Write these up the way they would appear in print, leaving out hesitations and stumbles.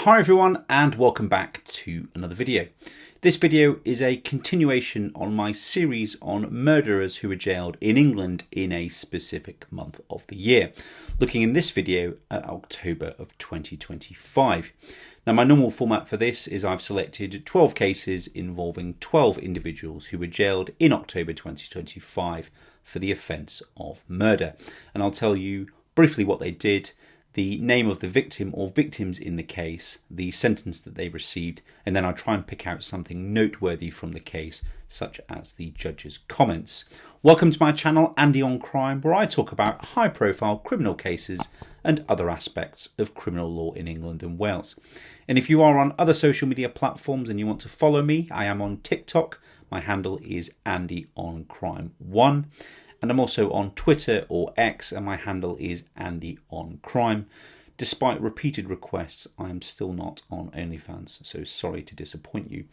Hi everyone and welcome back to another video. This video is a continuation on my series on murderers who were jailed in England in a specific month of the year, looking in this video at October of 2025. Now my normal format for this is I've selected 12 cases involving 12 individuals who were jailed in October 2025 for the offence of murder, and I'll tell you briefly what they did, the name of the victim or victims in the case, the sentence that they received, and then I'll try and pick out something noteworthy from the case, such as the judge's comments. Welcome to my channel, Andy on Crime, where I talk about high-profile criminal cases and other aspects of criminal law in England and Wales. And if you are on other social media platforms and you want to follow me, I am on TikTok. My handle is Andy on Crime1. And I'm also on Twitter or X, and my handle is Andy on Crime. Despite repeated requests, I am still not on OnlyFans, so sorry to disappoint you.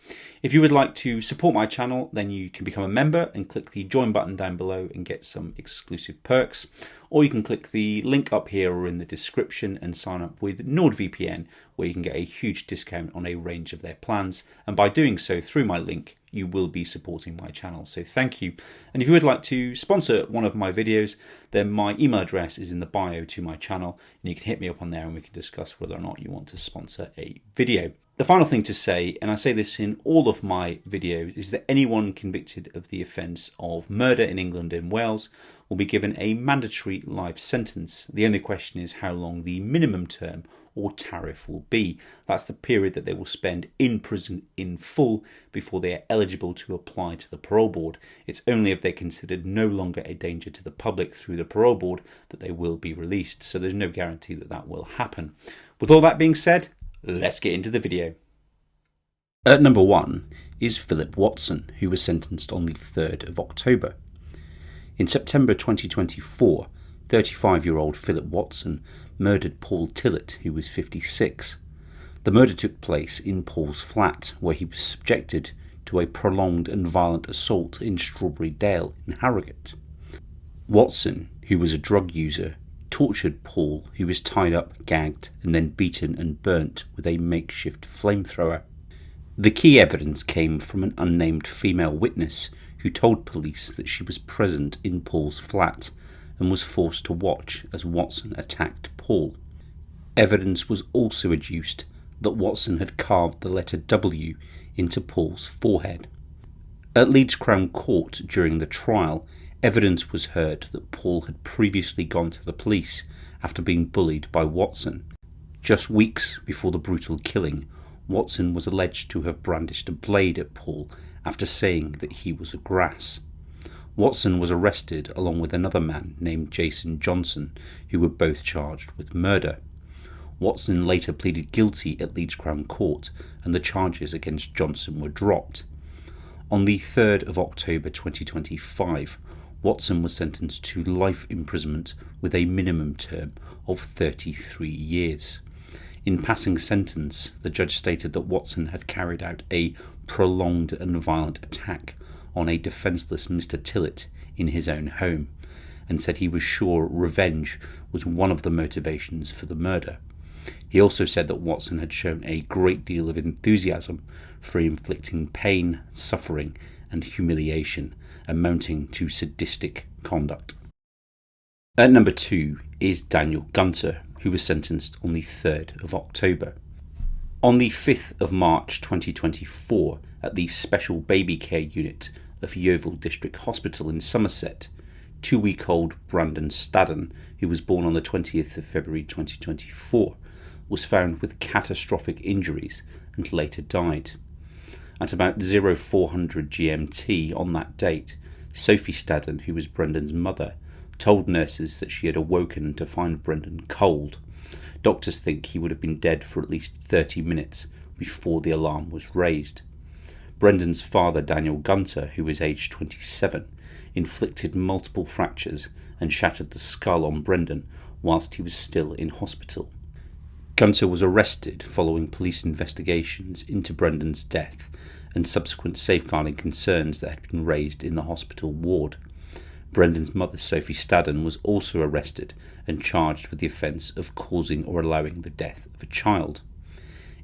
If you would like to support my channel, then you can become a member and click the join button down below and get some exclusive perks. Or you can click the link up here or in the description and sign up with NordVPN, where you can get a huge discount on a range of their plans. And by doing so through my link, you will be supporting my channel, so thank you. And if you would like to sponsor one of my videos, then my email address is in the bio to my channel, and you can hit me up on there and we can discuss whether or not you want to sponsor a video. The final thing to say, and I say this in all of my videos, is that anyone convicted of the offence of murder in England and Wales will be given a mandatory life sentence. The only question is how long the minimum term or tariff will be. That's the period that they will spend in prison in full before they are eligible to apply to the parole board. It's only if they're considered no longer a danger to the public through the parole board that they will be released, so there's no guarantee that that will happen. With all that being said, let's get into the video. At number 1 is Philip Watson, who was sentenced on the 3rd of October. In September 2024, 35-year-old Philip Watson murdered Paul Tillett, who was 56. The murder took place in Paul's flat, where he was subjected to a prolonged and violent assault in Strawberry Dale in Harrogate. Watson, who was a drug user, tortured Paul, who was tied up, gagged, and then beaten and burnt with a makeshift flamethrower. The key evidence came from an unnamed female witness who told police that she was present in Paul's flat and was forced to watch as Watson attacked Paul. Evidence was also adduced that Watson had carved the letter W into Paul's forehead. At Leeds Crown Court during the trial, evidence was heard that Paul had previously gone to the police after being bullied by Watson. Just weeks before the brutal killing, Watson was alleged to have brandished a blade at Paul after saying that he was a grass. Watson was arrested along with another man named Jason Johnson, who were both charged with murder. Watson later pleaded guilty at Leeds Crown Court, and the charges against Johnson were dropped. On the 3rd of October 2025, Watson was sentenced to life imprisonment with a minimum term of 33 years. In passing sentence, the judge stated that Watson had carried out a prolonged and violent attack on a defenceless Mr. Tillett in his own home, and said he was sure revenge was one of the motivations for the murder. He also said that Watson had shown a great deal of enthusiasm for inflicting pain, suffering, and humiliation, amounting to sadistic conduct. At number 2 is Daniel Gunter, who was sentenced on the 3rd of October. On the 5th of March 2024, at the Special Baby Care Unit of Yeovil District Hospital in Somerset, 2-week-old Brandon Stadden, who was born on the 20th of February 2024, was found with catastrophic injuries and later died. At about 0400 GMT on that date, Sophie Stadden, who was Brendan's mother, told nurses that she had awoken to find Brendan cold. Doctors think he would have been dead for at least 30 minutes before the alarm was raised. Brendan's father, Daniel Gunter, who was aged 27, inflicted multiple fractures and shattered the skull on Brendan whilst he was still in hospital. Gunter was arrested following police investigations into Brendan's death and subsequent safeguarding concerns that had been raised in the hospital ward. Brendan's mother, Sophie Stadden, was also arrested and charged with the offence of causing or allowing the death of a child.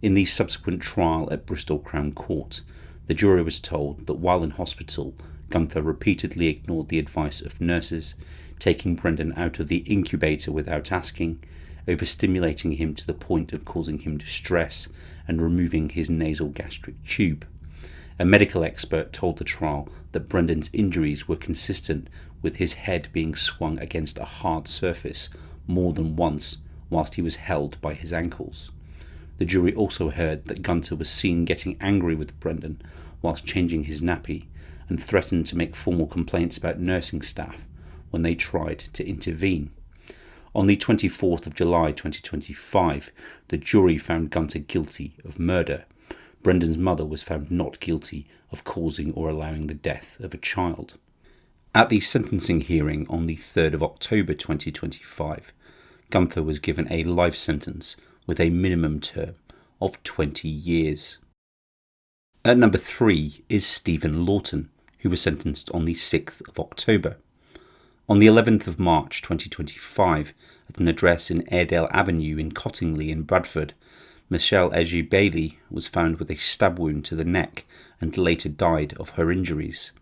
In the subsequent trial at Bristol Crown Court, the jury was told that while in hospital, Gunter repeatedly ignored the advice of nurses, taking Brendan out of the incubator without asking, overstimulating him to the point of causing him distress, and removing his nasal gastric tube. A medical expert told the trial that Brendan's injuries were consistent with his head being swung against a hard surface more than once whilst he was held by his ankles. The jury also heard that Gunter was seen getting angry with Brendan whilst changing his nappy, and threatened to make formal complaints about nursing staff when they tried to intervene. On the 24th of July 2025, the jury found Gunter guilty of murder. Brendan's mother was found not guilty of causing or allowing the death of a child. At the sentencing hearing on the 3rd of October 2025, Gunter was given a life sentence with a minimum term of 20 years. At number 3 is Stephen Lawton, who was sentenced on the 6th of October. On the 11th of March 2025, at an address in Airedale Avenue in Cottingley in Bradford, Michelle Eji Bailey was found with a stab wound to the neck and later died of her injuries.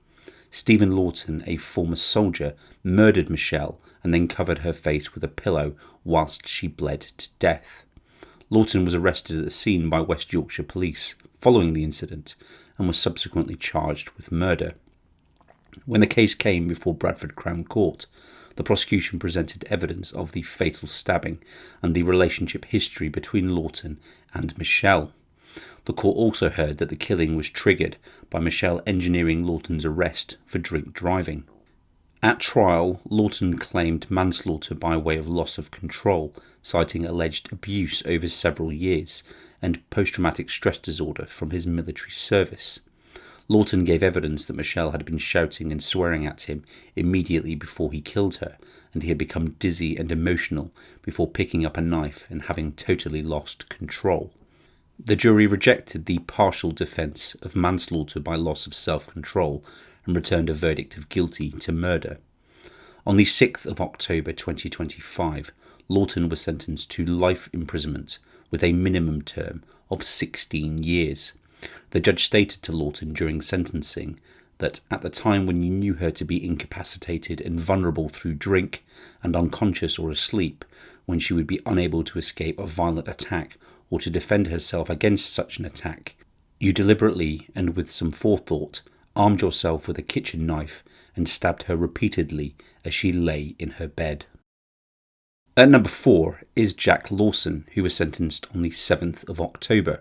Stephen Lawton, a former soldier, murdered Michelle and then covered her face with a pillow whilst she bled to death. Lawton was arrested at the scene by West Yorkshire Police following the incident and was subsequently charged with murder. When the case came before Bradford Crown Court, the prosecution presented evidence of the fatal stabbing and the relationship history between Lawton and Michelle. The court also heard that the killing was triggered by Michelle engineering Lawton's arrest for drink driving. At trial, Lawton claimed manslaughter by way of loss of control, citing alleged abuse over several years and post-traumatic stress disorder from his military service. Lawton gave evidence that Michelle had been shouting and swearing at him immediately before he killed her, and he had become dizzy and emotional before picking up a knife and having totally lost control. The jury rejected the partial defence of manslaughter by loss of self-control and returned a verdict of guilty to murder. On the 6th of October 2025, Lawton was sentenced to life imprisonment with a minimum term of 16 years. The judge stated to Lawton during sentencing that at the time when you knew her to be incapacitated and vulnerable through drink and unconscious or asleep, when she would be unable to escape a violent attack or to defend herself against such an attack, you deliberately and with some forethought armed yourself with a kitchen knife and stabbed her repeatedly as she lay in her bed. At number 4 is Jack Lawson, who was sentenced on the 7th of October.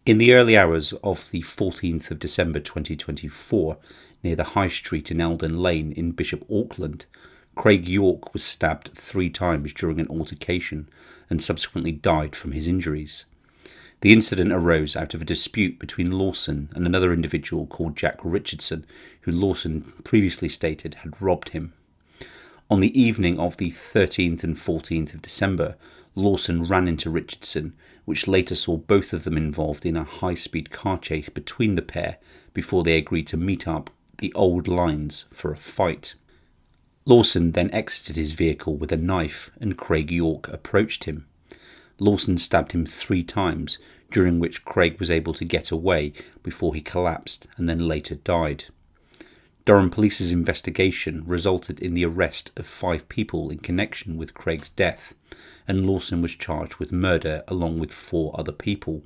In the early hours of the 14th of December 2024, near the High Street in Eldon Lane in Bishop Auckland, Craig York was stabbed 3 times during an altercation and subsequently died from his injuries. The incident arose out of a dispute between Lawson and another individual called Jack Richardson, who Lawson previously stated had robbed him. On the evening of the 13th and 14th of December, Lawson ran into Richardson, which later saw both of them involved in a high-speed car chase between the pair before they agreed to meet up the old lines for a fight. Lawson then exited his vehicle with a knife and Craig York approached him. Lawson stabbed him 3 times, during which Craig was able to get away before he collapsed and then later died. Durham Police's investigation resulted in the arrest of 5 people in connection with Craig's death, and Lawson was charged with murder along with 4 other people.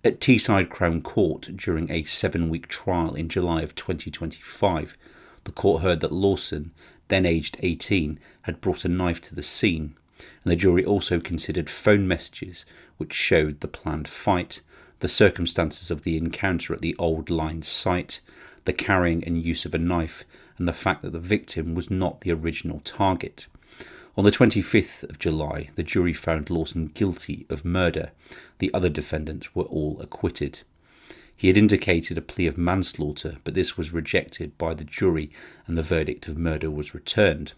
At Teesside Crown Court during a 7-week trial in July of 2025, the court heard that Lawson, then aged 18, had brought a knife to the scene, and the jury also considered phone messages which showed the planned fight, the circumstances of the encounter at the Old Line site, the carrying and use of a knife, and the fact that the victim was not the original target. On the 25th of July, the jury found Lawson guilty of murder. The other defendants were all acquitted. He had indicated a plea of manslaughter, but this was rejected by the jury and the verdict of murder was returned.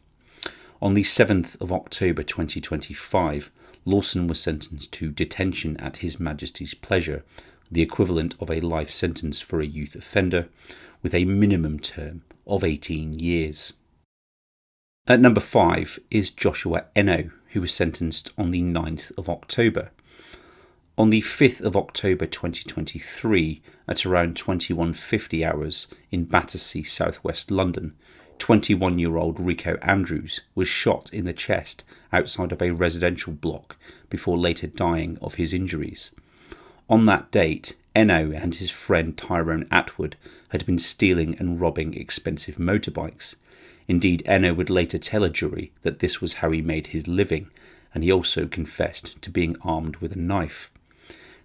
On the 7th of October 2025, Lawson was sentenced to detention at His Majesty's pleasure, the equivalent of a life sentence for a youth offender, with a minimum term of 18 years. At number 5 is Joshua Eno, who was sentenced on the 9th of October. On the 5th of October 2023, at around 21:50 hours in Battersea, southwest London, 21-year-old Rico Andrews was shot in the chest outside of a residential block before later dying of his injuries. On that date, Eno and his friend Tyrone Atwood had been stealing and robbing expensive motorbikes. Indeed, Eno would later tell a jury that this was how he made his living, and he also confessed to being armed with a knife.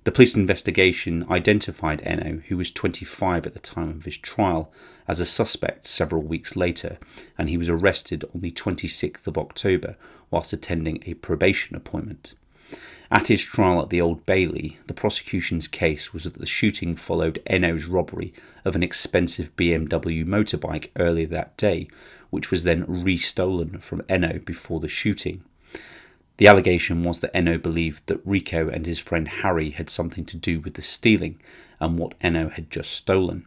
The police investigation identified Eno, who was 25 at the time of his trial, as a suspect several weeks later, and he was arrested on the 26th of October whilst attending a probation appointment. At his trial at the Old Bailey, the prosecution's case was that the shooting followed Eno's robbery of an expensive BMW motorbike earlier that day, which was then re-stolen from Eno before the shooting. The allegation was that Eno believed that Rico and his friend Harry had something to do with the stealing and what Eno had just stolen.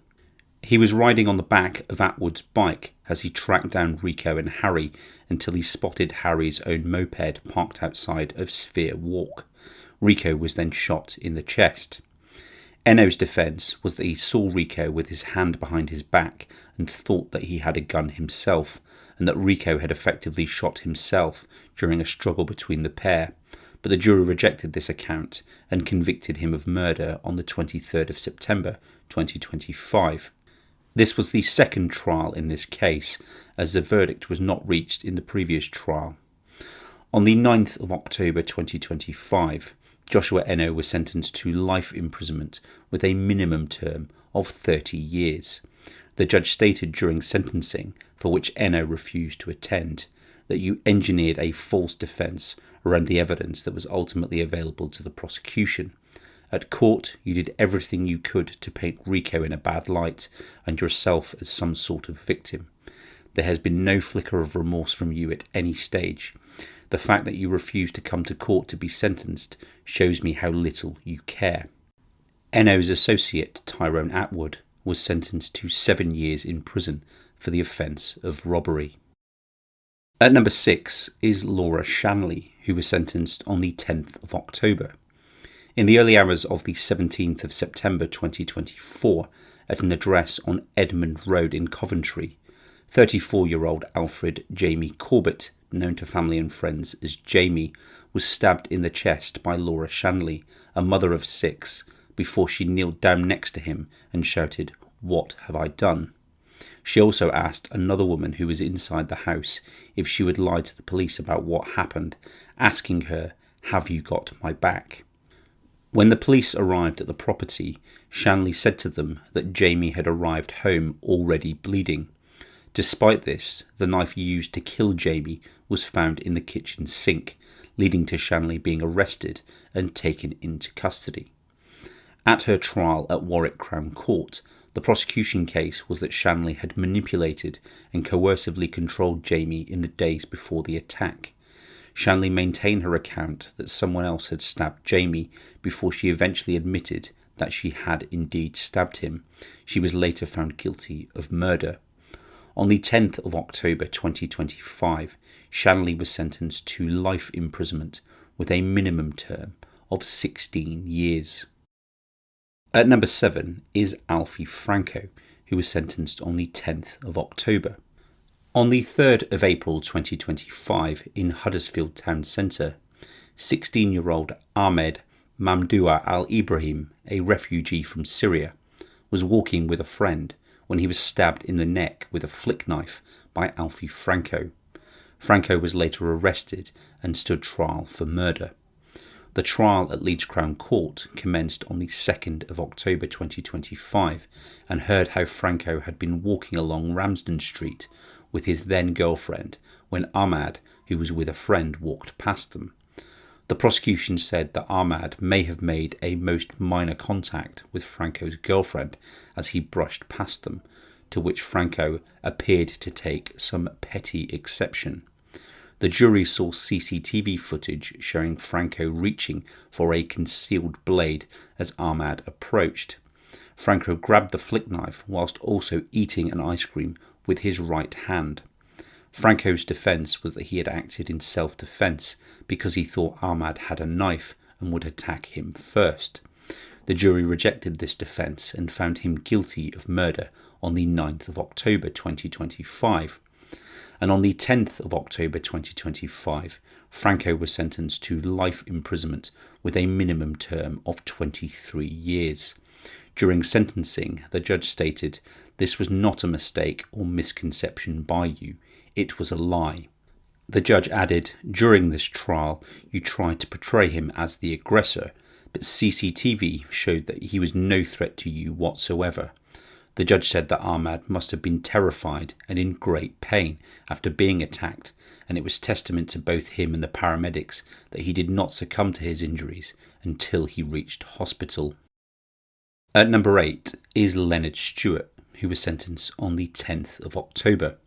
He was riding on the back of Atwood's bike as he tracked down Rico and Harry until he spotted Harry's own moped parked outside of Sphere Walk. Rico was then shot in the chest. Eno's defence was that he saw Rico with his hand behind his back and thought that he had a gun himself, and that Rico had effectively shot himself during a struggle between the pair, but the jury rejected this account and convicted him of murder on the 23rd of September 2025. This was the second trial in this case, as the verdict was not reached in the previous trial. On the 9th of October 2025, Joshua Eno was sentenced to life imprisonment with a minimum term of 30 years. The judge stated during sentencing, for which Eno refused to attend, that you engineered a false defence around the evidence that was ultimately available to the prosecution. At court, you did everything you could to paint Rico in a bad light and yourself as some sort of victim. There has been no flicker of remorse from you at any stage. The fact that you refused to come to court to be sentenced shows me how little you care. Eno's associate, Tyrone Atwood, was sentenced to 7 years in prison for the offence of robbery. At number 6 is Laura Shanley, who was sentenced on the 10th of October. In the early hours of the 17th of September 2024, at an address on Edmund Road in Coventry, 34-year-old Alfred Jamie Corbett, known to family and friends as Jamie, was stabbed in the chest by Laura Shanley, a mother of 6, before she kneeled down next to him and shouted, "What have I done?" She also asked another woman who was inside the house if she would lie to the police about what happened, asking her, "Have you got my back?" When the police arrived at the property, Shanley said to them that Jamie had arrived home already bleeding. Despite this, the knife used to kill Jamie was found in the kitchen sink, leading to Shanley being arrested and taken into custody. At her trial at Warwick Crown Court, the prosecution case was that Shanley had manipulated and coercively controlled Jamie in the days before the attack. Shanley maintained her account that someone else had stabbed Jamie before she eventually admitted that she had indeed stabbed him. She was later found guilty of murder. On the 10th of October 2025, Shanley was sentenced to life imprisonment with a minimum term of 16 years. At number 7 is Alfie Franco, who was sentenced on the 10th of October. On the 3rd of April 2025 in Huddersfield Town Centre, 16-year-old Ahmed Mamdoua al-Ibrahim, a refugee from Syria, was walking with a friend when he was stabbed in the neck with a flick knife by Alfie Franco. Franco was later arrested and stood trial for murder. The trial at Leeds Crown Court commenced on the 2nd of October 2025 and heard how Franco had been walking along Ramsden Street with his then girlfriend when Ahmad, who was with a friend, walked past them. The prosecution said that Ahmad may have made a most minor contact with Franco's girlfriend as he brushed past them, to which Franco appeared to take some petty exception. The jury saw CCTV footage showing Franco reaching for a concealed blade as Ahmad approached. Franco grabbed the flick knife whilst also eating an ice cream with his right hand. Franco's defence was that he had acted in self-defence because he thought Ahmad had a knife and would attack him first. The jury rejected this defence and found him guilty of murder on the 9th of October 2025. And on the 10th of October 2025, Franco was sentenced to life imprisonment with a minimum term of 23 years. During sentencing, the judge stated, "This was not a mistake or misconception by you. It was a lie." The judge added, "During this trial, you tried to portray him as the aggressor, but CCTV showed that he was no threat to you whatsoever." The judge said that Ahmad must have been terrified and in great pain after being attacked, and it was testament to both him and the paramedics that he did not succumb to his injuries until he reached hospital. At number 8 is Leonard Stewart, who was sentenced on the 10th of October.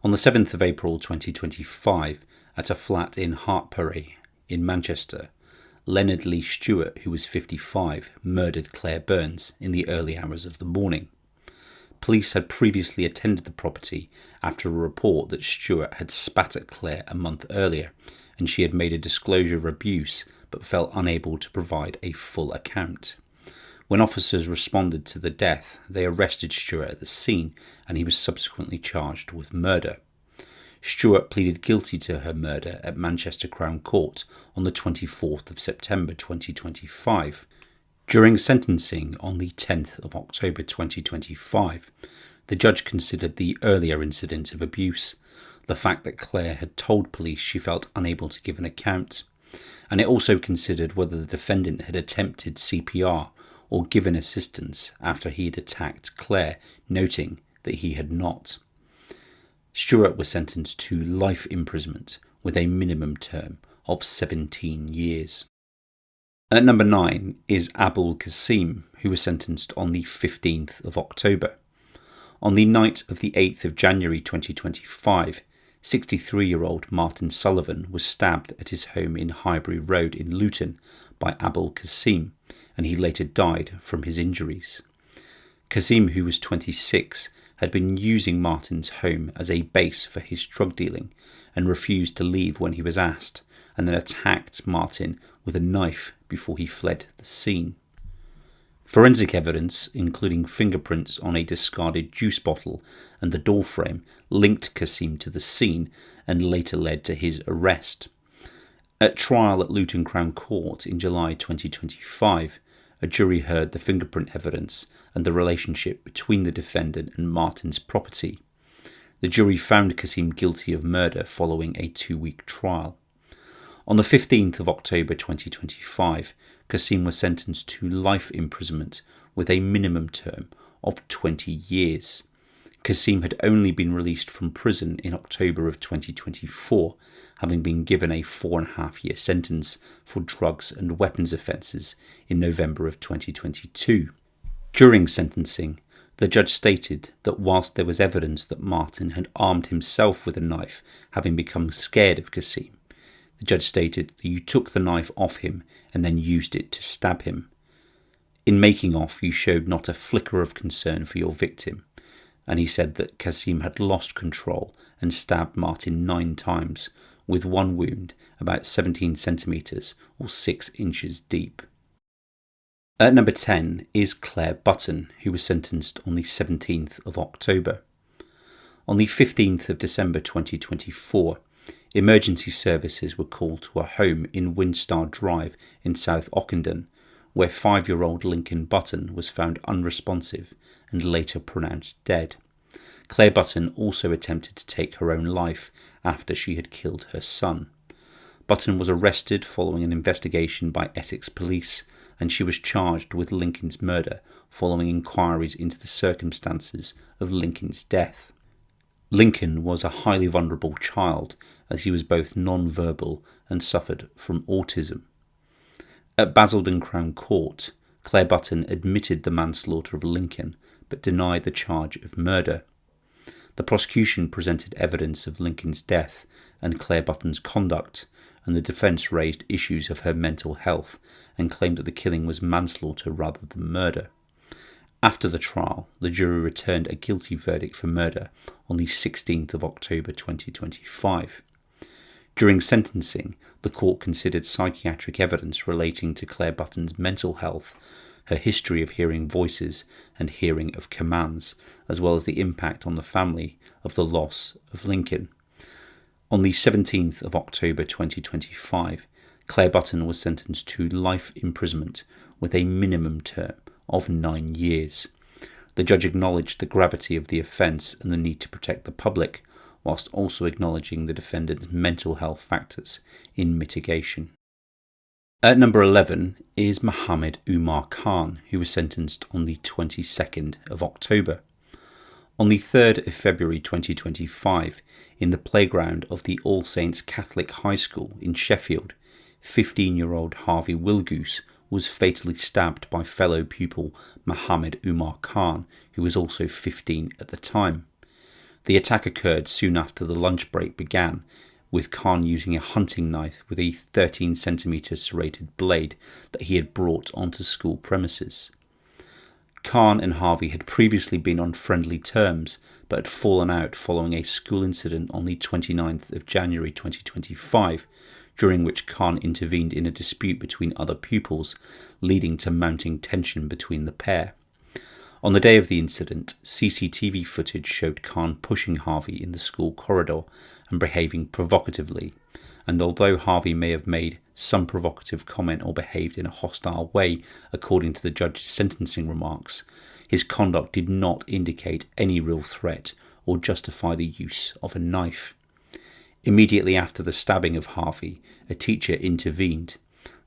On the 7th of April 2025, at a flat in Hartpury in Manchester, Leonard Lee Stewart, who was 55, murdered Claire Burns in the early hours of the morning. Police had previously attended the property after a report that Stewart had spat at Claire a month earlier, and she had made a disclosure of abuse but felt unable to provide a full account. When officers responded to the death, they arrested Stewart at the scene, and he was subsequently charged with murder. Stewart pleaded guilty to her murder at Manchester Crown Court on the 24th of September 2025. During sentencing on the 10th of October 2025, the judge considered the earlier incident of abuse, the fact that Claire had told police she felt unable to give an account, and it also considered whether the defendant had attempted CPR or given assistance after he had attacked Claire, noting that he had not. Stewart was sentenced to life imprisonment with a minimum term of 17 years. At number 9 is Abul Kasim, who was sentenced on the 15th of October. On the night of the 8th of January 2025, 63-year-old Martin Sullivan was stabbed at his home in Highbury Road in Lawton by Abul Kasim, and he later died from his injuries. Kasim, who was 26, had been using Martin's home as a base for his drug dealing and refused to leave when he was asked, and then attacked Martin with a knife before he fled the scene. Forensic evidence, including fingerprints on a discarded juice bottle and the door frame, linked Kasim to the scene and later led to his arrest. At trial at Luton Crown Court in July 2025, a jury heard the fingerprint evidence and the relationship between the defendant and Martin's property. The jury found Kasim guilty of murder following a 2-week trial. On the 15th of October 2025, Kasim was sentenced to life imprisonment with a minimum term of 20 years. Kasim had only been released from prison in October of 2024, having been given a 4.5-year sentence for drugs and weapons offences in November of 2022. During sentencing, the judge stated that whilst there was evidence that Martin had armed himself with a knife, having become scared of Kasim, the judge stated that you took the knife off him and then used it to stab him. In making off, you showed not a flicker of concern for your victim, and he said that Kasim had lost control and stabbed Martin 9 times, with one wound about 17 centimetres or 6 inches deep. At number 10 is Claire Button, who was sentenced on the 17th of October. On the 15th of December 2024, emergency services were called to a home in Windstar Drive in South Ockendon, where 5-year-old Lincoln Button was found unresponsive and later pronounced dead. Claire Button also attempted to take her own life after she had killed her son. Button was arrested following an investigation by Essex Police, and she was charged with Lincoln's murder following inquiries into the circumstances of Lincoln's death. Lincoln was a highly vulnerable child, as he was both non-verbal and suffered from autism. At Basildon Crown Court, Claire Button admitted the manslaughter of Lincoln, but denied the charge of murder. The prosecution presented evidence of Lincoln's death and Claire Button's conduct, and the defence raised issues of her mental health and claimed that the killing was manslaughter rather than murder. After the trial, the jury returned a guilty verdict for murder on the 16th of October 2025. During sentencing, the court considered psychiatric evidence relating to Claire Button's mental health, her history of hearing voices and hearing of commands, as well as the impact on the family of the loss of Lincoln. On the 17th of October 2025, Claire Button was sentenced to life imprisonment with a minimum term of 9 years. The judge acknowledged the gravity of the offence and the need to protect the public, whilst also acknowledging the defendant's mental health factors in mitigation. At number 11 is Mohammed Umar Khan, who was sentenced on the 22nd of October. On the 3rd of February 2025, in the playground of the All Saints Catholic High School in Sheffield, 15-year-old Harvey Wilgoose was fatally stabbed by fellow pupil Mohammed Umar Khan, who was also 15 at the time. The attack occurred soon after the lunch break began, with Khan using a hunting knife with a 13cm serrated blade that he had brought onto school premises. Khan and Harvey had previously been on friendly terms, but had fallen out following a school incident on the 29th of January 2025, during which Khan intervened in a dispute between other pupils, leading to mounting tension between the pair. On the day of the incident, CCTV footage showed Khan pushing Harvey in the school corridor and behaving provocatively, and although Harvey may have made some provocative comment or behaved in a hostile way according to the judge's sentencing remarks, his conduct did not indicate any real threat or justify the use of a knife. Immediately after the stabbing of Harvey, a teacher intervened.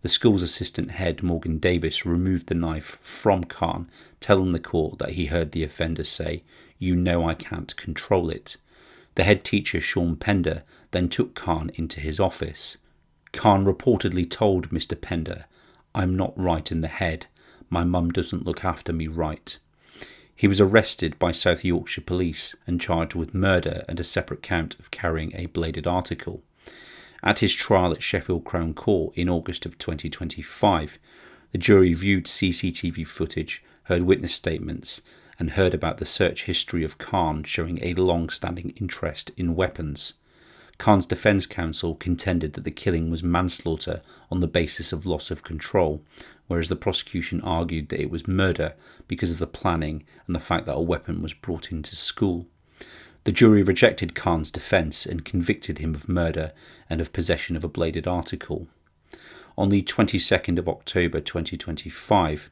The school's assistant head, Morgan Davis, removed the knife from Khan, telling the court that he heard the offender say, "You know I can't control it." The head teacher, Sean Pender, then took Khan into his office. Khan reportedly told Mr. Pender, "I'm not right in the head. My mum doesn't look after me right." He was arrested by South Yorkshire Police and charged with murder and a separate count of carrying a bladed article. At his trial at Sheffield Crown Court in August of 2025, the jury viewed CCTV footage, heard witness statements, and heard about the search history of Khan showing a long-standing interest in weapons. Khan's defence counsel contended that the killing was manslaughter on the basis of loss of control, whereas the prosecution argued that it was murder because of the planning and the fact that a weapon was brought into school. The jury rejected Khan's defence and convicted him of murder and of possession of a bladed article. On the 22nd of October 2025,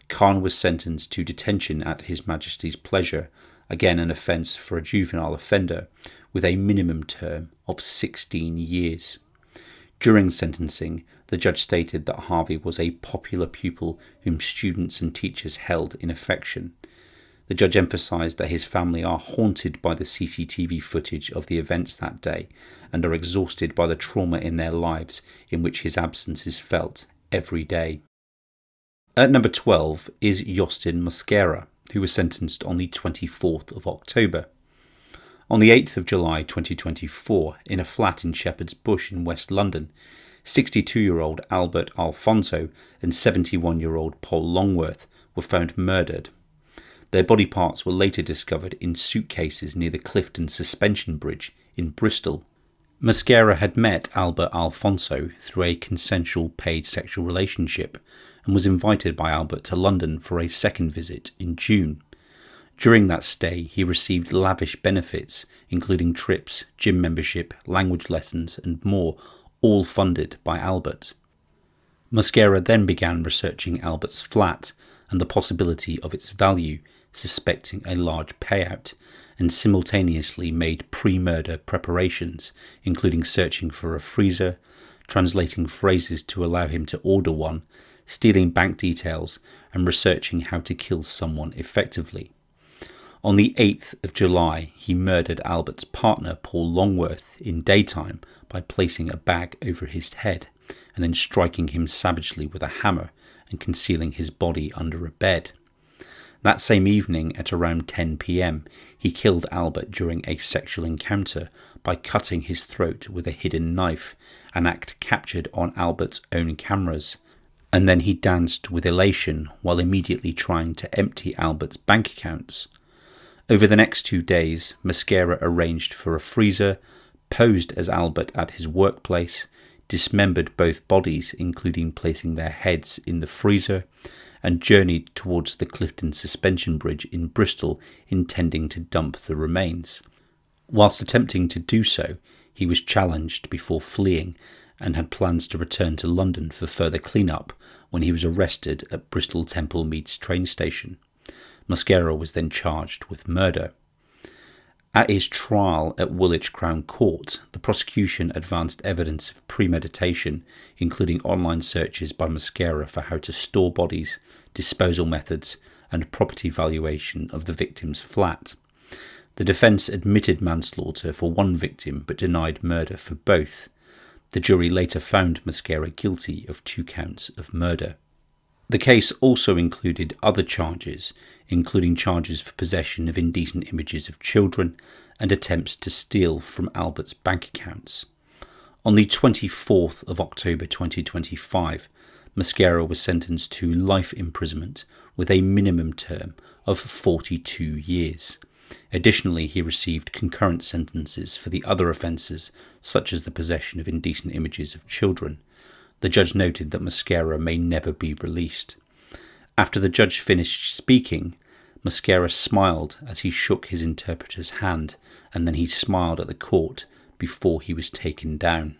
Khan was sentenced to detention at His Majesty's pleasure, again an offence for a juvenile offender, with a minimum term of 16 years. During sentencing, the judge stated that Harvey was a popular pupil whom students and teachers held in affection. The judge emphasised that his family are haunted by the CCTV footage of the events that day and are exhausted by the trauma in their lives in which his absence is felt every day. At number 12 is Yostin Mosquera, who was sentenced on the 24th of October. On the 8th of July 2024, in a flat in Shepherd's Bush in West London, 62-year-old Albert Alfonso and 71-year-old Paul Longworth were found murdered. Their body parts were later discovered in suitcases near the Clifton Suspension Bridge in Bristol. Mosquera had met Albert Alfonso through a consensual paid sexual relationship and was invited by Albert to London for a second visit in June. During that stay, he received lavish benefits, including trips, gym membership, language lessons, and more, all funded by Albert. Mosquera then began researching Albert's flat and the possibility of its value, suspecting a large payout, and simultaneously made pre-murder preparations, including searching for a freezer, translating phrases to allow him to order one, stealing bank details, and researching how to kill someone effectively. On the 8th of July, he murdered Albert's partner, Paul Longworth, in daytime by placing a bag over his head and then striking him savagely with a hammer and concealing his body under a bed. That same evening at around 10 p.m, he killed Albert during a sexual encounter by cutting his throat with a hidden knife, an act captured on Albert's own cameras. And then he danced with elation while immediately trying to empty Albert's bank accounts. Over the next 2 days, Mosquera arranged for a freezer, posed as Albert at his workplace, dismembered both bodies, including placing their heads in the freezer, and journeyed towards the Clifton Suspension Bridge in Bristol, intending to dump the remains. Whilst attempting to do so, he was challenged before fleeing and had plans to return to London for further clean-up when he was arrested at Bristol Temple Meads train station. Mosquera was then charged with murder. At his trial at Woolwich Crown Court, the prosecution advanced evidence of premeditation, including online searches by Mosquera for how to store bodies, disposal methods, and property valuation of the victim's flat. The defence admitted manslaughter for one victim but denied murder for both. The jury later found Mosquera guilty of 2 counts of murder. The case also included other charges, including charges for possession of indecent images of children and attempts to steal from Albert's bank accounts. On the 24th of October 2025, Mosquera was sentenced to life imprisonment with a minimum term of 42 years. Additionally, he received concurrent sentences for the other offences, such as the possession of indecent images of children. The judge noted that Mosquera may never be released. After the judge finished speaking, Mosquera smiled as he shook his interpreter's hand, and then he smiled at the court before he was taken down.